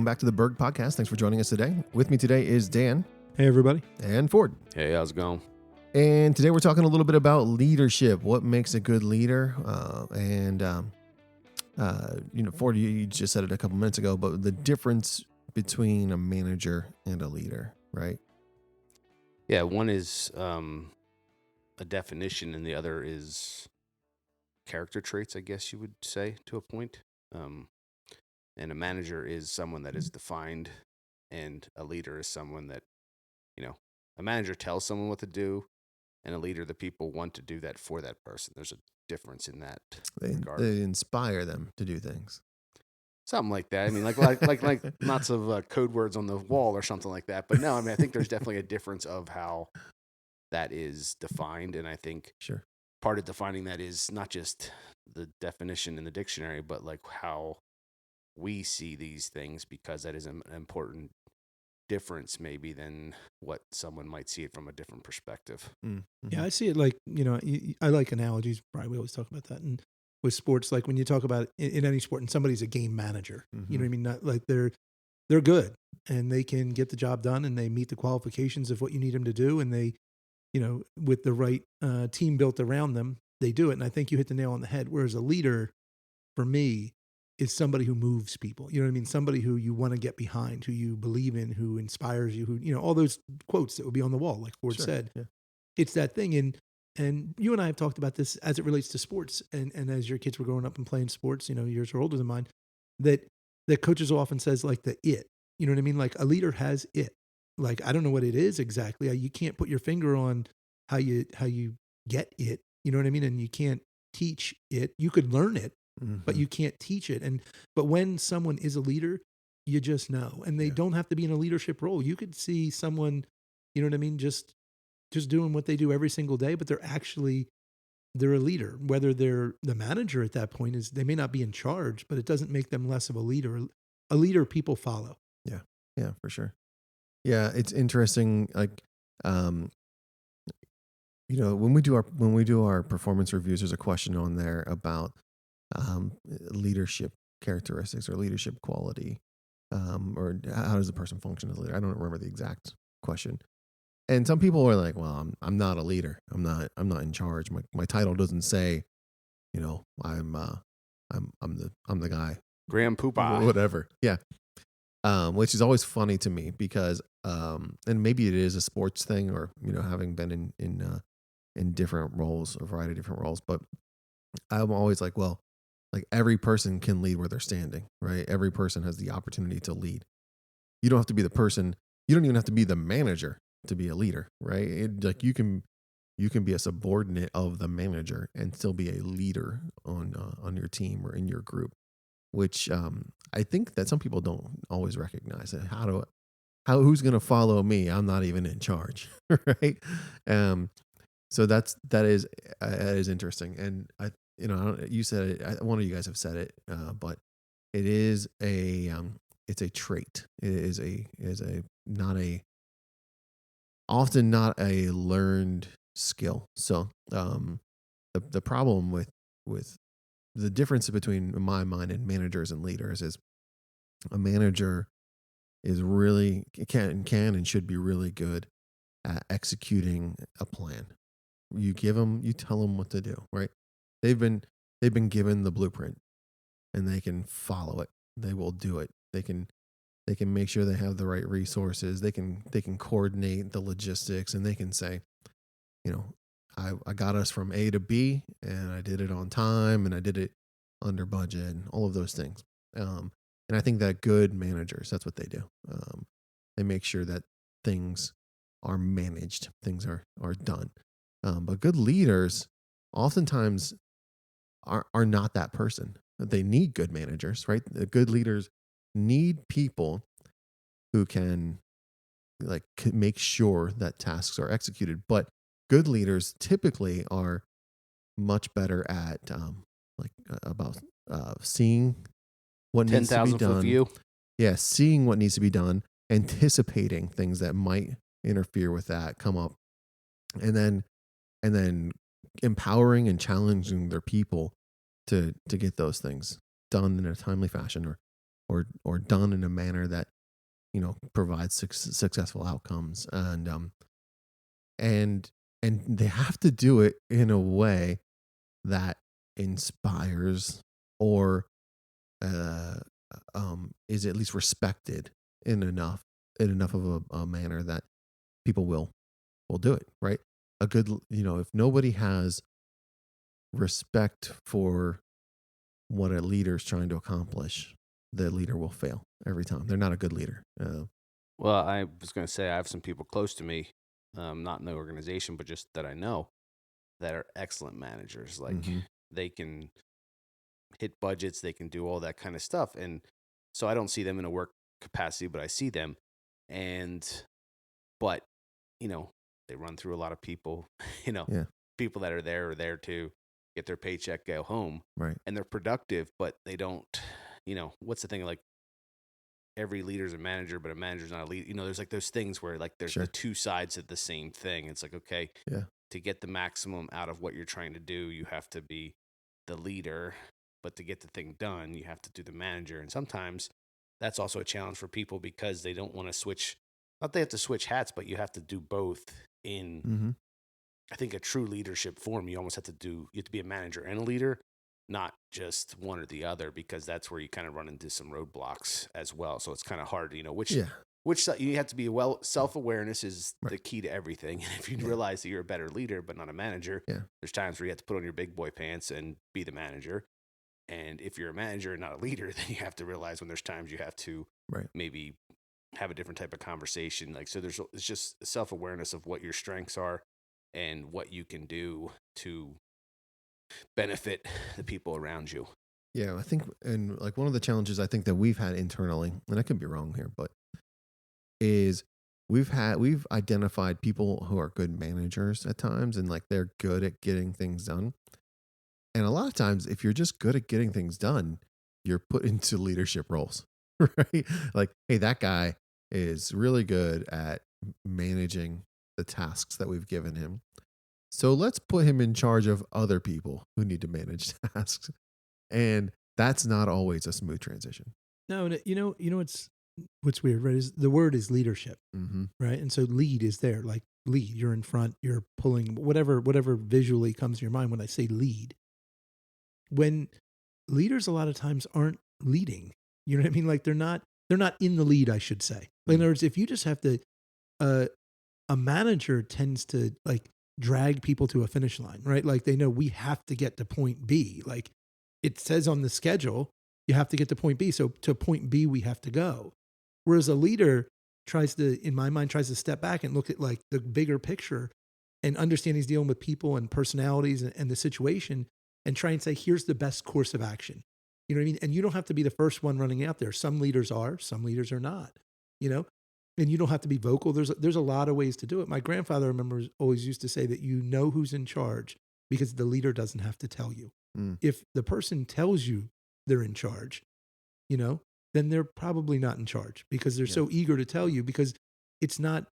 back to the Berg Podcast. Thanks for joining us today. With me today is Dan. Hey, everybody. And Ford. Hey, how's it going? And today we're talking a little bit about leadership. What makes a good leader? Ford, you just said it a couple minutes ago, but the difference between a manager and a leader, right? Yeah, one is a definition, and the other is character traits, I guess you would say, to a point. And a manager is someone that is defined, and a leader is someone that, a manager tells someone what to do, and a leader, the people want to do that for that person. There's a difference in that regard. They inspire them to do things. Something like that. I mean, like lots of code words on the wall or something like that. But no, I mean, I think there's definitely a difference of how that is defined. And I think part of defining that is not just the definition in the dictionary, but like how we see these things, because that is an important difference maybe than what someone might see it from a different perspective. Mm-hmm. Yeah, I see it like, I like analogies. Brian, we always talk about that. And with sports, like when you talk about in any sport and somebody's a game manager, you know what I mean? Not like they're good and they can get the job done and they meet the qualifications of what you need them to do. And they, with the right team built around them, they do it. And I think you hit the nail on the head. Whereas a leader, for me, is somebody who moves people. You know what I mean? Somebody who you want to get behind, who you believe in, who inspires you, who, all those quotes that would be on the wall, like Ford said. Yeah. It's that thing. And you and I have talked about this as it relates to sports. And as your kids were growing up and playing sports, yours are older than mine, that coaches often says like the it. You know what I mean? Like a leader has it. Like, I don't know what it is exactly. You can't put your finger on how you get it. You know what I mean? And you can't teach it. You could learn it, but you can't teach it. But when someone is a leader, you just know. And they don't have to be in a leadership role. You could see someone, you know what I mean, just doing what they do every single day, but they're a leader. Whether they're the manager at that point is, they may not be in charge, but it doesn't make them less of a leader. A leader people follow. Yeah, for sure. Yeah, it's interesting. Like, when we do our performance reviews, there's a question on there about leadership characteristics or leadership quality, or how does the person function as a leader? I don't remember the exact question. And some people are like, "Well, I'm not a leader. I'm not in charge. My title doesn't say, I'm the guy, Graham Poopah, whatever." Yeah. Which is always funny to me because, and maybe it is a sports thing, or having been in different roles, a variety of different roles, but I'm always like, well, like every person can lead where they're standing, right? Every person has the opportunity to lead. You don't have to be the person. You don't even have to be the manager to be a leader, right? Like you can be a subordinate of the manager and still be a leader on your team or in your group, which I think that some people don't always recognize. Who's going to follow me? I'm not even in charge, right? So that is interesting, and you said it. One of you guys have said it, but it is it's a trait. It is often not a learned skill. So the problem with the difference between, in my mind, and managers and leaders is a manager is really can and should be really good at executing a plan. You tell them what to do, right? They've been given the blueprint and they can follow it. They will do it. They can make sure they have the right resources. They can coordinate the logistics, and they can say, I got us from A to B, and I did it on time, and I did it under budget, and all of those things. And I think that good managers, that's what they do. They make sure that things are managed, things are done. But good leaders oftentimes are not that person. They need good managers, right? The good leaders need people who can make sure that tasks are executed. But good leaders typically are much better at about seeing what needs to be done. 10,000-foot view. Yeah, seeing what needs to be done, anticipating things that might interfere with that come up, and then empowering and challenging their people to get those things done in a timely fashion, or done in a manner that provides successful outcomes, and they have to do it in a way that inspires or is at least respected in enough of a manner that people will do it, right? A good, if nobody has respect for what a leader is trying to accomplish, the leader will fail every time. They're not a good leader. Well, I was going to say I have some people close to me, not in the organization, but just that I know, that are excellent managers. Like they can hit budgets, they can do all that kind of stuff. And so I don't see them in a work capacity, but I see them. But, they run through a lot of people, people that are there to get their paycheck, go home. Right. And they're productive, but they don't, what's the thing? Like every leader's a manager, but a manager's not a leader. There's like those things where like there's the two sides of the same thing. It's like, okay, to get the maximum out of what you're trying to do, you have to be the leader, but to get the thing done, you have to do the manager. And sometimes that's also a challenge for people because they don't want to switch. Not they have to switch hats, but you have to do both in, I think, a true leadership form. You almost have to be a manager and a leader, not just one or the other, because that's where you kind of run into some roadblocks as well. So it's kind of hard, which you have to be self-awareness is the key to everything. And if you realize that you're a better leader, but not a manager, there's times where you have to put on your big boy pants and be the manager. And if you're a manager and not a leader, then you have to realize when there's times you have to maybe have a different type of conversation. Like, so it's just self-awareness of what your strengths are and what you can do to benefit the people around you. Yeah, I think, and like one of the challenges I think that we've had internally, and I could be wrong here, but is we've identified people who are good managers at times, and like they're good at getting things done. And a lot of times, if you're just good at getting things done, you're put into leadership roles, right? Like, hey, that guy is really good at managing the tasks that we've given him. So let's put him in charge of other people who need to manage tasks. And that's not always a smooth transition. No, what's weird, right? Is the word is leadership, right? And so lead is there, like lead. You're in front. You're pulling whatever visually comes to your mind when I say lead. When leaders a lot of times aren't leading, you know what I mean? Like they're not in the lead, I should say. In other words, if you just have to, a manager tends to like drag people to a finish line, right? Like they know we have to get to point B. Like it says on the schedule, you have to get to point B. So to point B, we have to go. Whereas a leader in my mind, tries to step back and look at like the bigger picture and understand he's dealing with people and personalities and the situation and try and say, here's the best course of action. You know what I mean? And you don't have to be the first one running out there. Some leaders are, some leaders are not, and you don't have to be vocal. There's a lot of ways to do it. My grandfather, I remember, always used to say that you know who's in charge because the leader doesn't have to tell you. If the person tells you they're in charge, then they're probably not in charge because they're so eager to tell you, because it's not,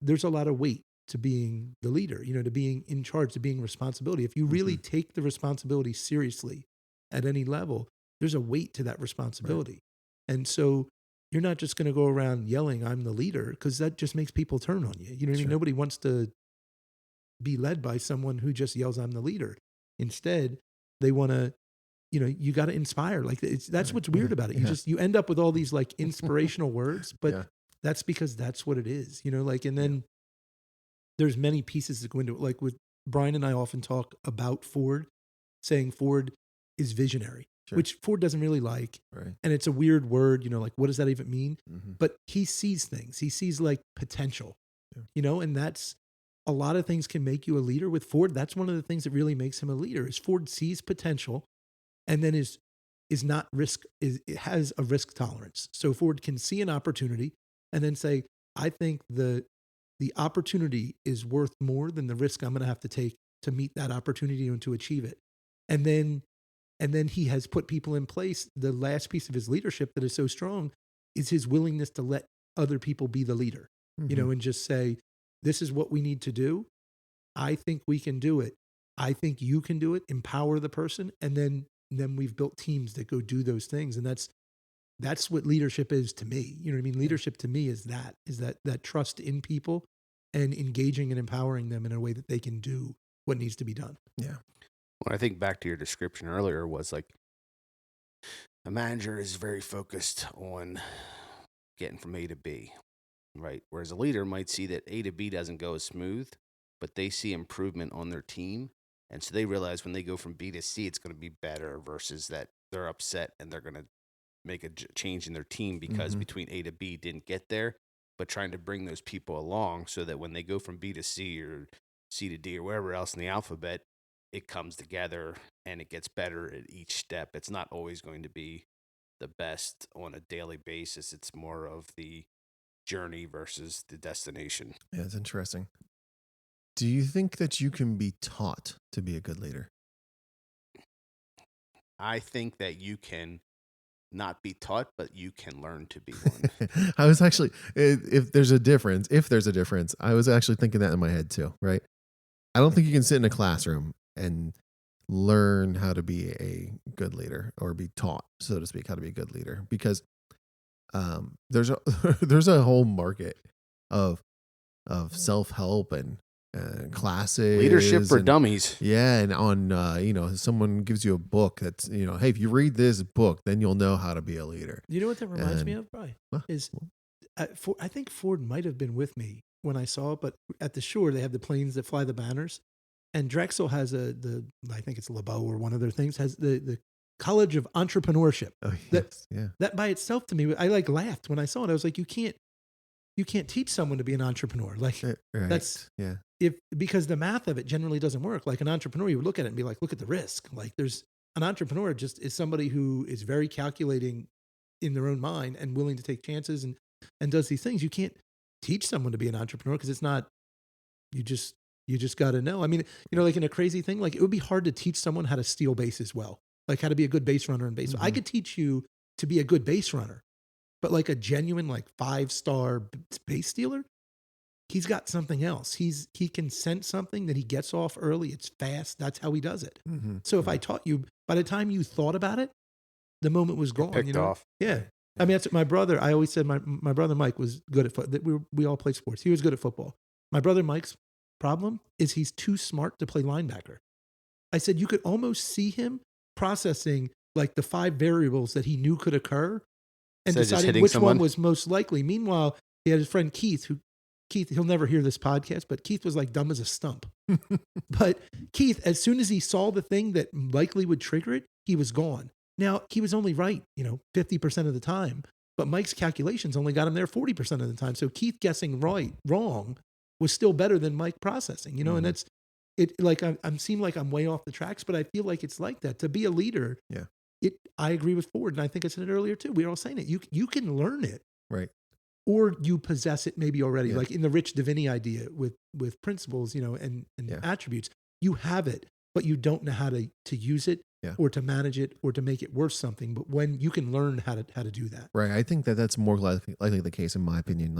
there's a lot of weight to being the leader, to being in charge, to being responsibility. If you really take the responsibility seriously at any level, there's a weight to that responsibility. Right. And so you're not just going to go around yelling, I'm the leader, because that just makes people turn on you. You know what I mean? Nobody wants to be led by someone who just yells, I'm the leader. Instead, they want to, you got to inspire. Like that's what's weird about it. You end up with all these like inspirational words, but that's because that's what it is, and then there's many pieces that go into it. Like with Brian and I often talk about Ford, saying Ford is visionary, which Ford doesn't really like. Right. And it's a weird word, like, what does that even mean? But he sees things. He sees like potential, and that's a lot of things can make you a leader. With Ford, that's one of the things that really makes him a leader is Ford sees potential and then is not it has a risk tolerance. So Ford can see an opportunity and then say, I think the opportunity is worth more than the risk I'm going to have to take to meet that opportunity and to achieve it. And then he has put people in place. The last piece of his leadership that is so strong is his willingness to let other people be the leader, and just say, this is what we need to do. I think we can do it. I think you can do it. Empower the person and then then we've built teams that go do those things. And that's what leadership is to me. You know what I mean? Leadership to me is that trust in people and engaging and empowering them in a way that they can do what needs to be done. Yeah. Well, I think back to your description earlier was like a manager is very focused on getting from A to B, right? Whereas a leader might see that A to B doesn't go as smooth, but they see improvement on their team. And so they realize when they go from B to C, it's going to be better versus that they're upset and they're going to make a change in their team because between A to B didn't get there, but trying to bring those people along so that when they go from B to C or C to D or wherever else in the alphabet, it comes together and it gets better at each step. It's not always going to be the best on a daily basis. It's more of the journey versus the destination. Yeah, it's interesting. Do you think that you can be taught to be a good leader? I think that you can not be taught, but you can learn to be one. I was actually, if there's a difference, I was actually thinking that in my head too, right? I don't think you can sit in a classroom and learn how to be a good leader or be taught, so to speak, how to be a good leader, because there's a whole market of self-help and classes, leadership for dummies. Yeah, and on someone gives you a book that's hey, if you read this book, then you'll know how to be a leader. You know what that reminds me of, Brian? Is I think Ford might have been with me when I saw it, but at the shore they have the planes that fly the banners, and Drexel has I think it's LeBeau or one of their things has the College of Entrepreneurship. Oh yes, that by itself to me, I laughed when I saw it. I was like, you can't teach someone to be an entrepreneur. Like that's because the math of it generally doesn't work. Like an entrepreneur, you would look at it and be like, look at the risk. Like there's an entrepreneur just is somebody who is very calculating in their own mind and willing to take chances and does these things. You can't teach someone to be an entrepreneur because it's not, you just got to know. I mean, like in a crazy thing, like it would be hard to teach someone how to steal bases well, like how to be a good base runner in baseball. I could teach you to be a good base runner, but like a genuine, like 5-star base stealer, he's got something else. He can sense something that he gets off early. It's fast. That's how he does it. So if I taught you, by the time you thought about it, the moment was gone. Picked off. Yeah. I mean, that's what my brother, I always said my brother Mike was good at football. We all played sports. He was good at football. My brother Mike's problem is he's too smart to play linebacker. I said, you could almost see him processing like the 5 variables that he knew could occur and deciding which one was most likely. Meanwhile, he had his friend Keith, he'll never hear this podcast, but Keith was like dumb as a stump. But Keith, as soon as he saw the thing that likely would trigger it, he was gone. Now, he was only right, 50% of the time, but Mike's calculations only got him there 40% of the time. So Keith guessing wrong was still better than Mike processing, and that's it. Like I'm seem like I'm way off the tracks, but I feel like it's like that to be a leader. Yeah. I agree with Ford, and I think I said it earlier too. We were all saying it. You can learn it. Right. Or you possess it maybe already, like in the Rich Divini idea with principles, and attributes. You have it, but you don't know how to use it or to manage it or to make it worth something. But when you can learn how to do that. Right. I think that's more likely the case in my opinion.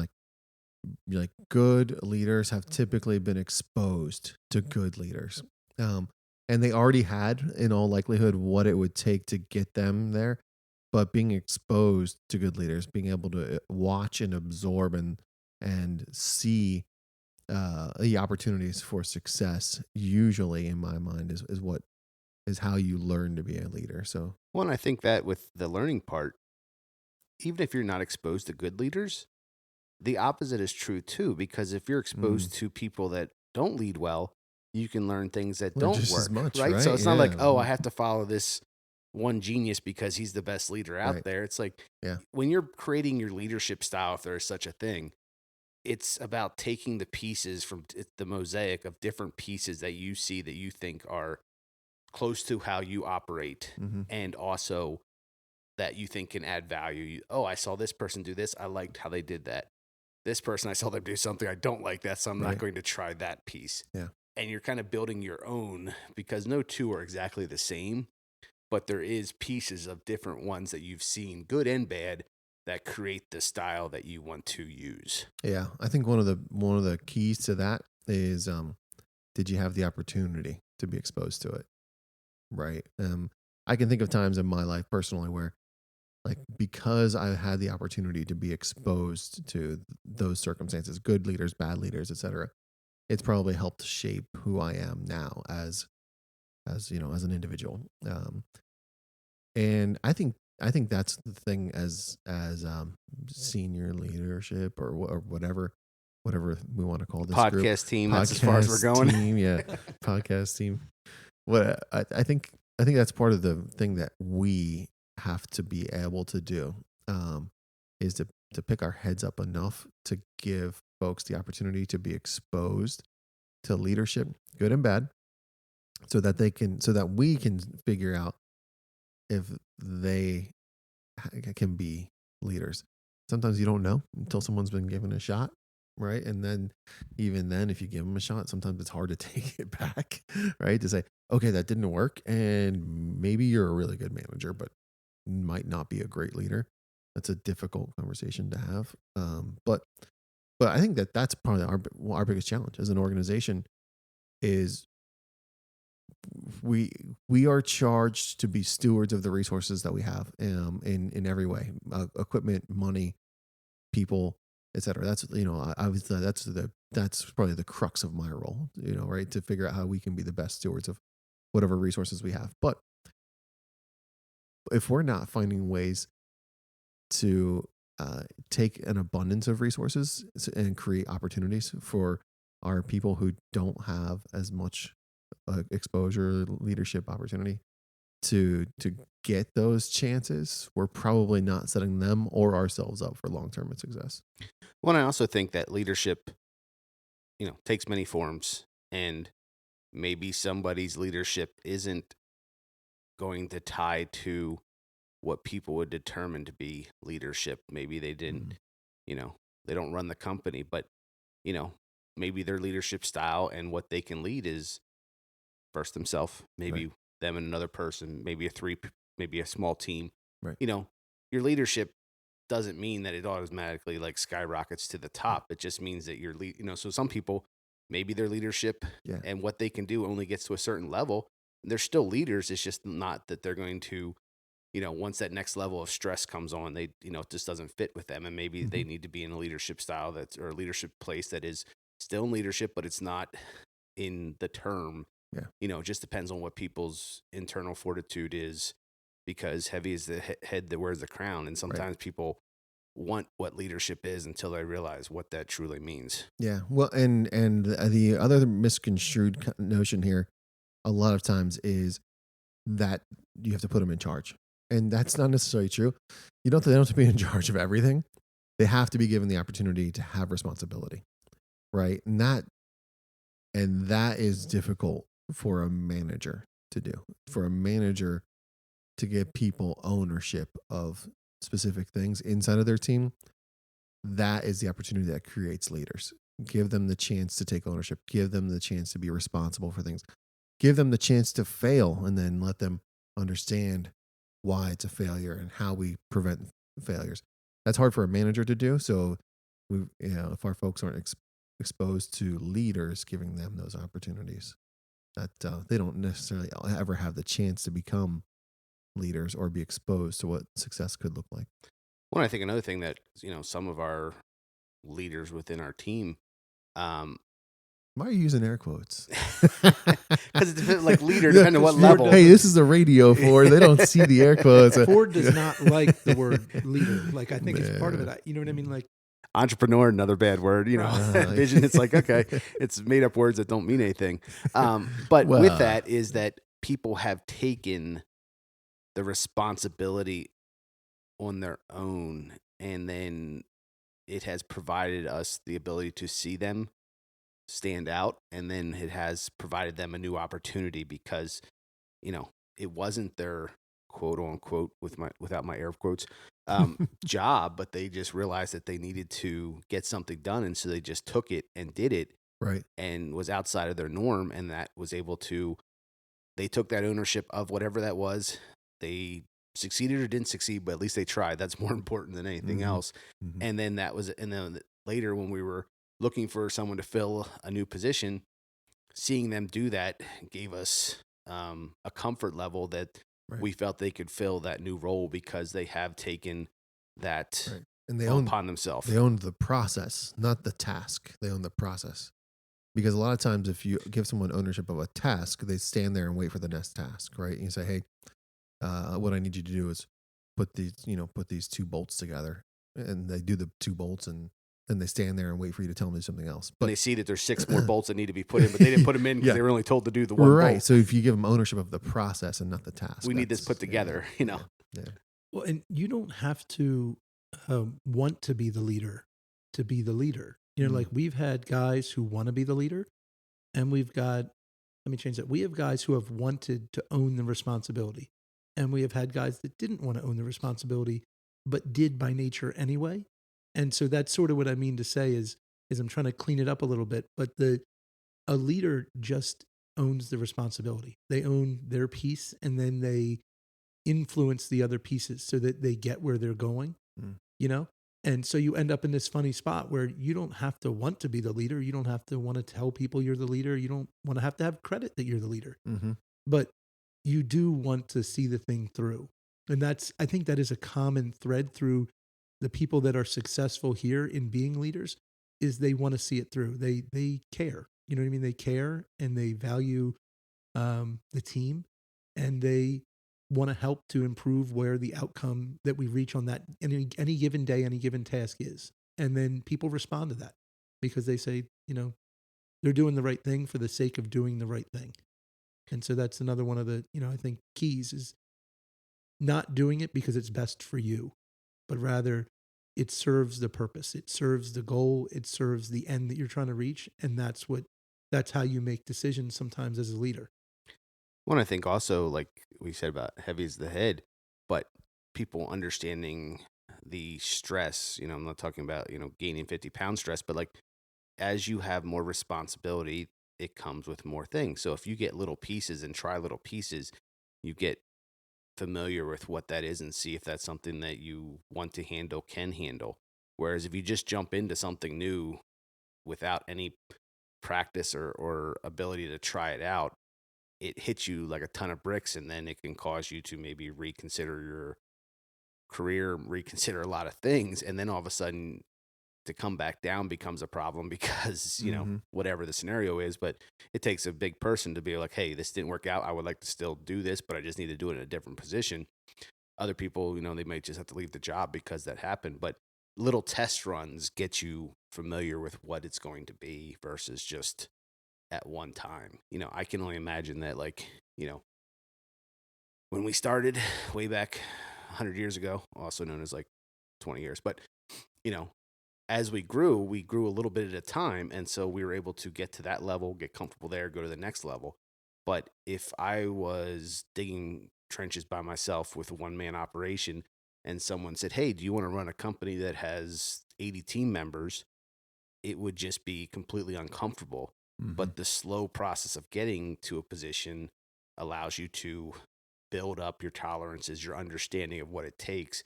Like good leaders have typically been exposed to good leaders. And they already had, in all likelihood, what it would take to get them there. But being exposed to good leaders, being able to watch and absorb and see the opportunities for success, usually in my mind, is how you learn to be a leader. So, well, and I think that with the learning part, even if you're not exposed to good leaders, the opposite is true too. Because if you're exposed to people that don't lead well, you can learn things that don't just work, as much, right? So it's not like, I have to follow this one genius because he's the best leader out there. It's like when you're creating your leadership style, if there is such a thing, it's about taking the pieces from the mosaic of different pieces that you see that you think are close to how you operate and also that you think can add value. I saw this person do this. I liked how they did that. This person, I saw them do something I don't like that, so I'm not going to try that piece. Yeah. And you're kind of building your own because no two are exactly the same. But there is pieces of different ones that you've seen, good and bad, that create the style that you want to use. Yeah, I think one of the keys to that is, did you have the opportunity to be exposed to it? Right. I can think of times in my life personally where, like, because I had the opportunity to be exposed to those circumstances, good leaders, bad leaders, etc., it's probably helped shape who I am now as as an individual. And I think that's the thing as senior leadership or whatever we want to call this podcast group. Team. That's as far as we're going. Team, yeah, podcast team. What I think that's part of the thing that we have to be able to do, is to pick our heads up enough to give folks the opportunity to be exposed to leadership, good and bad, so that we can figure out if they can be leaders. Sometimes you don't know until someone's been given a shot, right? And then even then, if you give them a shot, sometimes it's hard to take it back, right? To say, okay, that didn't work, and maybe you're a really good manager, but might not be a great leader. That's a difficult conversation to have. But I think that's probably our biggest challenge as an organization is we are charged to be stewards of the resources that we have, in every way, equipment, money, people, etc. That's that's probably the crux of my role, right? To figure out how we can be the best stewards of whatever resources we have. But if we're not finding ways to take an abundance of resources and create opportunities for our people who don't have as much exposure, leadership opportunity to get those chances, we're probably not setting them or ourselves up for long-term success. Well, I also think that leadership, takes many forms, and maybe somebody's leadership isn't going to tie to what people would determine to be leadership. Maybe they didn't, they don't run the company, but, maybe their leadership style and what they can lead is first themselves, maybe them and another person, maybe a small team. Right. Your leadership doesn't mean that it automatically like skyrockets to the top. It just means that so some people, maybe their leadership and what they can do only gets to a certain level. They're still leaders. It's just not that they're going to, once that next level of stress comes on, they, it just doesn't fit with them. And maybe they need to be in a leadership style or a leadership place that is still in leadership, but it's not in the term. Yeah. It just depends on what people's internal fortitude is, because heavy is the head that wears the crown. And sometimes people want what leadership is until they realize what that truly means. Yeah. Well, and the other misconstrued notion here a lot of times is that you have to put them in charge. And that's not necessarily true. They don't have to be in charge of everything. They have to be given the opportunity to have responsibility. Right. And that is difficult for a manager to do, for a manager to give people ownership of specific things inside of their team. That is the opportunity that creates leaders. Give them the chance to take ownership, give them the chance to be responsible for things, give them the chance to fail, and then let them understand why it's a failure and how we prevent failures. That's hard for a manager to do. So if our folks aren't exposed to leaders giving them those opportunities, that they don't necessarily ever have the chance to become leaders or be exposed to what success could look like. Well, I think another thing that, some of our leaders within our team, why are you using air quotes? Because it's like leader, depending on what level. Hey, this is a radio, Ford. They don't see the air quotes. Ford does not like the word leader. Like, I think it's part of it. You know what I mean? Like, entrepreneur, another bad word. Vision. It's like, okay, it's made up words that don't mean anything. But with that is that people have taken the responsibility on their own, and then it has provided us the ability to see them stand out, and then it has provided them a new opportunity because it wasn't their quote unquote without my air quotes job, but they just realized that they needed to get something done, and so they just took it and did it, right, and was outside of their norm, and that was able to, they took that ownership of whatever that was. They succeeded or didn't succeed, but at least they tried. That's more important than anything else. And then and then later when we were looking for someone to fill a new position, seeing them do that gave us a comfort level that we felt they could fill that new role because they have taken that and they upon themselves. They own the process, not the task. They own the process. Because a lot of times if you give someone ownership of a task, they stand there and wait for the next task, right? And you say, hey, what I need you to do is put these 2 bolts together. And they do the 2 bolts, and then they stand there and wait for you to tell them to do something else. But and they see that there's 6 more bolts that need to be put in, but they didn't put them in because they were only told to do the one right. bolt. So if you give them ownership of the process and not the task. We need this put together, Yeah. Well, and you don't have to want to be the leader to be the leader. Like we've had guys who want to be the leader, and we've got, let me change that. We have guys who have wanted to own the responsibility, and we have had guys that didn't want to own the responsibility, but did by nature anyway. And so that's sort of what I mean to say is I'm trying to clean it up a little bit, but a leader just owns the responsibility. They own their piece, and then they influence the other pieces so that they get where they're going, And so you end up in this funny spot where you don't have to want to be the leader. You don't have to want to tell people you're the leader. You don't want to have credit that you're the leader. Mm-hmm. But you do want to see the thing through. And I think that is a common thread through the people that are successful here in being leaders, is they want to see it through. They care. You know what I mean? They care, and they value the team, and they want to help to improve where the outcome that we reach on that any given day, any given task is. And then people respond to that because they say, they're doing the right thing for the sake of doing the right thing. And so that's another one of the, I think keys is not doing it because it's best for you, but rather it serves the purpose. It serves the goal. It serves the end that you're trying to reach. And that's how you make decisions sometimes as a leader. Well, I think also, like we said about heavy is the head, but people understanding the stress, I'm not talking about, gaining 50-pound stress, but like as you have more responsibility, it comes with more things. So if you get little pieces and try little pieces, you get familiar with what that is and see if that's something that you want to handle, can handle. Whereas if you just jump into something new without any practice or ability to try it out, it hits you like a ton of bricks, and then it can cause you to maybe reconsider your career, reconsider a lot of things. And then all of a sudden to come back down becomes a problem because, whatever the scenario is, but it takes a big person to be like, hey, this didn't work out. I would like to still do this, but I just need to do it in a different position. Other people, they might just have to leave the job because that happened, but little test runs get you familiar with what it's going to be versus just at one time. I can only imagine that, like, when we started way back 100 years ago, also known as like 20 years, but, as we grew a little bit at a time. And so we were able to get to that level, get comfortable there, go to the next level. But if I was digging trenches by myself with a one-man operation and someone said, hey, do you want to run a company that has 80 team members? It would just be completely uncomfortable. Mm-hmm. But the slow process of getting to a position allows you to build up your tolerances, your understanding of what it takes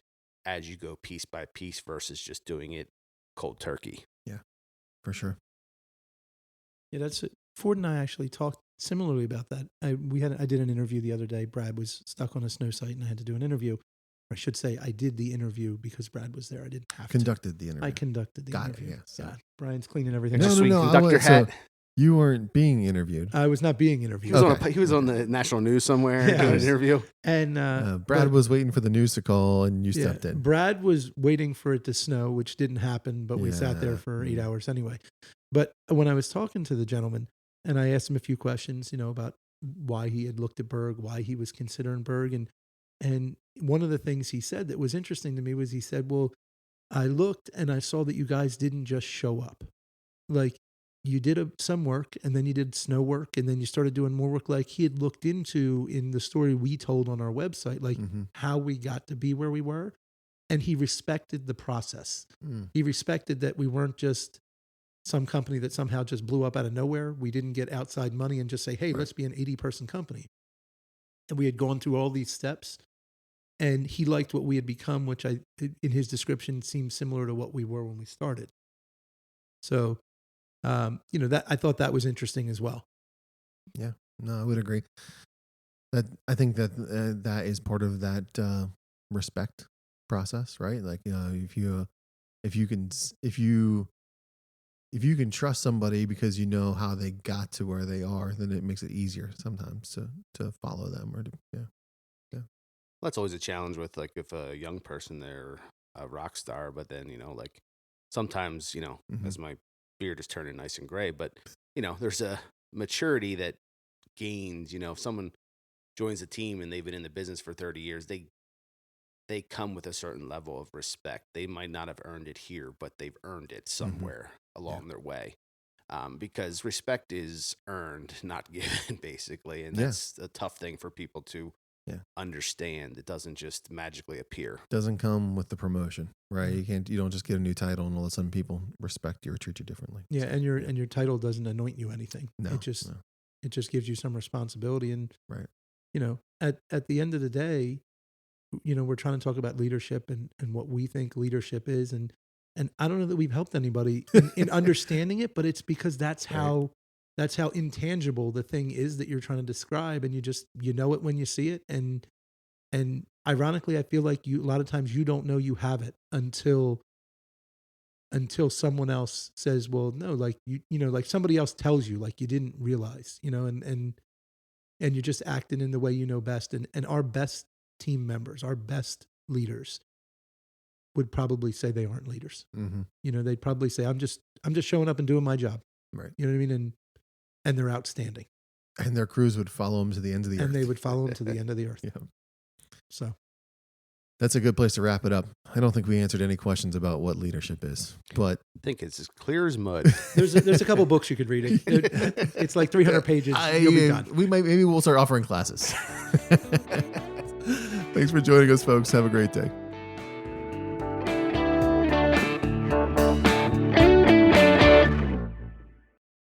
as you go piece by piece versus just doing it cold turkey. Yeah, for sure. Yeah, that's it. Ford and I actually talked similarly about that. I did an interview the other day. Brad was stuck on a snow site, and I had to do an interview. Or I should say, I did the interview because Brad was there. I didn't have Conducted the interview. I conducted the interview. Got it. Yeah. Yeah. Brian's cleaning everything. No, up. Conductor hat. So you weren't being interviewed. I was not being interviewed. He was on the national news somewhere doing an interview. And Brad was waiting for the news to call, and you stepped in. Brad was waiting for it to snow, which didn't happen, but we sat there for 8 hours anyway. But when I was talking to the gentleman, and I asked him a few questions, about why he had looked at Berg, why he was considering Berg, and one of the things he said that was interesting to me was he said, well, I looked and I saw that you guys didn't just show up. Like, you did some work, and then you did snow work, and then you started doing more work. Like he had looked into in the story we told on our website, like how we got to be where we were. And he respected the process. He respected that we weren't just some company that somehow just blew up out of nowhere. We didn't get outside money and just say, hey, let's be an 80-person company. And we had gone through all these steps, and he liked what we had become, which in his description seemed similar to what we were when we started. So, that I thought that was interesting as well. Yeah, no, I would agree. That I think that that is part of that respect process, right? Like if you can trust somebody because you know how they got to where they are, then it makes it easier sometimes to follow them or to Well, that's always a challenge with like if a young person they're a rock star, but then like sometimes as my beard is turning nice and gray, but there's a maturity that gains. If someone joins a team and they've been in the business for 30 years, they come with a certain level of respect. They might not have earned it here, but they've earned it somewhere along their way. Because respect is earned, not given, basically. And that's a tough thing for people to understand. It doesn't just magically appear. Doesn't come with the promotion, right? You don't just get a new title and all of a sudden people respect you or treat you differently. Yeah, and your title doesn't anoint you anything. No, it just gives you some responsibility. And right. At the end of the day, we're trying to talk about leadership and what we think leadership is. And I don't know that we've helped anybody in understanding it, but it's because that's how intangible the thing is that you're trying to describe. And you know it when you see it. And ironically, I feel like a lot of times you don't know you have it until someone else says, well, no, like like somebody else tells you, like you didn't realize, and you're just acting in the way you know best. And our best team members, our best leaders would probably say they aren't leaders. Mm-hmm. They'd probably say, I'm just showing up and doing my job. Right. You know what I mean? And they're outstanding. And their crews would follow them to the ends of the earth. And they would follow them to the end of the earth. Yeah. So that's a good place to wrap it up. I don't think we answered any questions about what leadership is, but I think it's as clear as mud. There's a couple books you could read it. It's like 300 pages. You'll be done. Maybe we'll start offering classes. Thanks for joining us, folks. Have a great day.